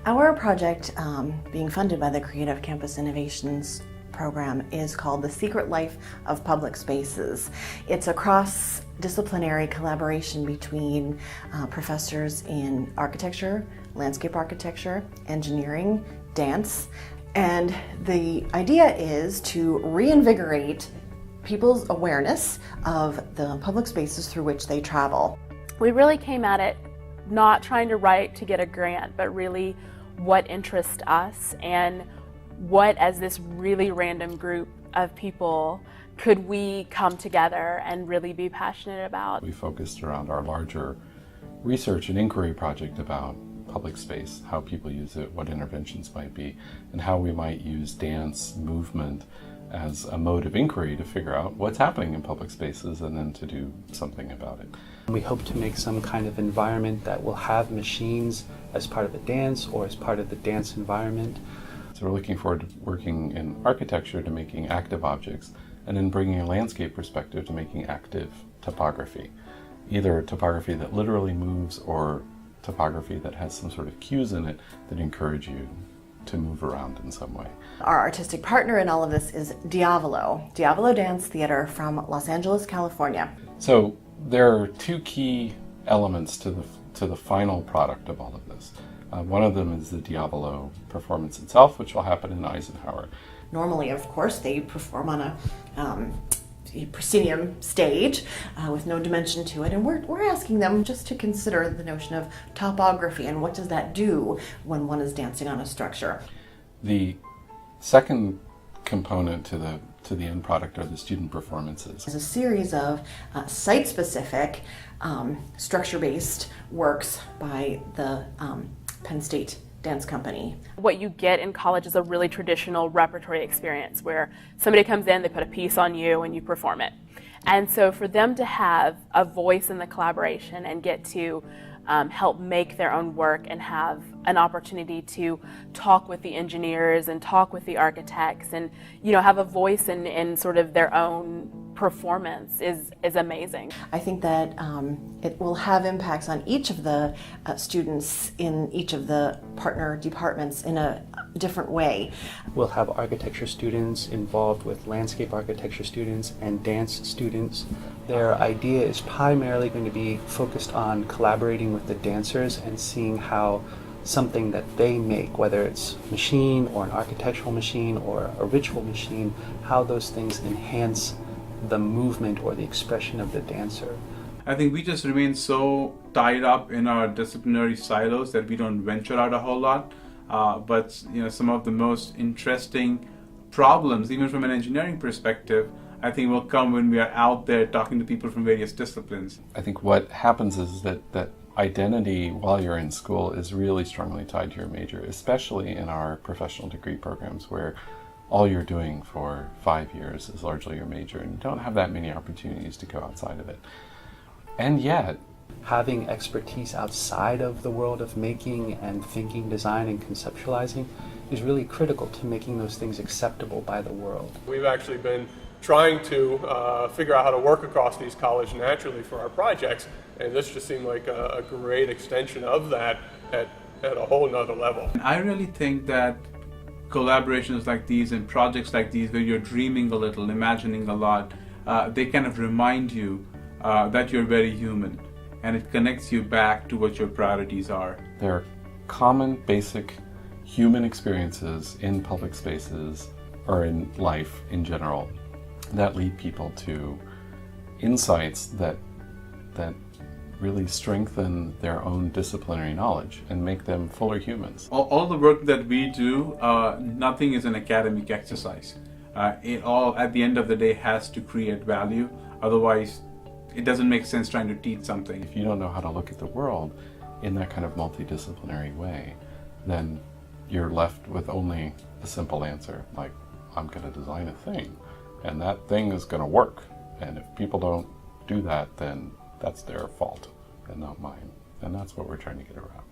Our project, being funded by the Creative Campus Innovations program, is called The Secret Life of Public Spaces. It's a cross-disciplinary collaboration between professors in architecture, landscape architecture, engineering, dance, and the idea is to reinvigorate people's awareness of the public spaces through which they travel. We really came at it not trying to write to get a grant, but really what interests us and what, as this really random group of people, could we come together and really be passionate about. We focused around our larger research and inquiry project about public space, how people use it, what interventions might be, and how we might use dance movement as a mode of inquiry to figure out what's happening in public spaces and then to do something about it. We hope to make some kind of environment that will have machines as part of the dance or as part of the dance environment. So we're looking forward to working in architecture to making active objects and then bringing a landscape perspective to making active topography. Either topography that literally moves or topography that has some sort of cues in it that encourage you to move around in some way. Our artistic partner in all of this is Diavolo Dance Theater from Los Angeles, California. So there are two key elements to the final product of all of this. One of them is the Diavolo performance itself, which will happen in Eisenhower. Normally, of course, they perform on a proscenium stage with no dimension to it, and we're asking them just to consider the notion of topography and what does that do when one is dancing on a structure. The second component to the end product are the student performances. There's a series of site-specific, structure-based works by the Penn State Dance Company. What you get in college is a really traditional repertory experience where somebody comes in, they put a piece on you, and you perform it. And so for them to have a voice in the collaboration and get to help make their own work and have an opportunity to talk with the engineers and talk with the architects and have a voice in sort of their own performance is amazing. I think that it will have impacts on each of the students in each of the partner departments in a different way. We'll have architecture students involved with landscape architecture students and dance students. Their idea is primarily going to be focused on collaborating with the dancers and seeing how something that they make, whether it's machine or an architectural machine or a ritual machine, how those things enhance the movement or the expression of the dancer. I think we just remain so tied up in our disciplinary silos that we don't venture out a whole lot. But some of the most interesting problems, even from an engineering perspective, I think will come when we are out there talking to people from various disciplines. I think what happens is that identity while you're in school is really strongly tied to your major, especially in our professional degree programs where all you're doing for 5 years is largely your major and you don't have that many opportunities to go outside of it. And yet, having expertise outside of the world of making and thinking, design, and conceptualizing is really critical to making those things acceptable by the world. We've actually been trying to figure out how to work across these colleges naturally for our projects, and this just seemed like a great extension of that at a whole nother level. I really think that collaborations like these and projects like these where you're dreaming a little, imagining a lot, they kind of remind you that you're very human, and it connects you back to what your priorities are. There are common, basic human experiences in public spaces or in life in general that lead people to insights that really strengthen their own disciplinary knowledge and make them fuller humans. All the work that we do, nothing is an academic exercise. It all, at the end of the day, has to create value. Otherwise, it doesn't make sense trying to teach something. If you don't know how to look at the world in that kind of multidisciplinary way, then you're left with only a simple answer, like, I'm going to design a thing, and that thing is going to work. And if people don't do that, then that's their fault and not mine. And that's what we're trying to get around.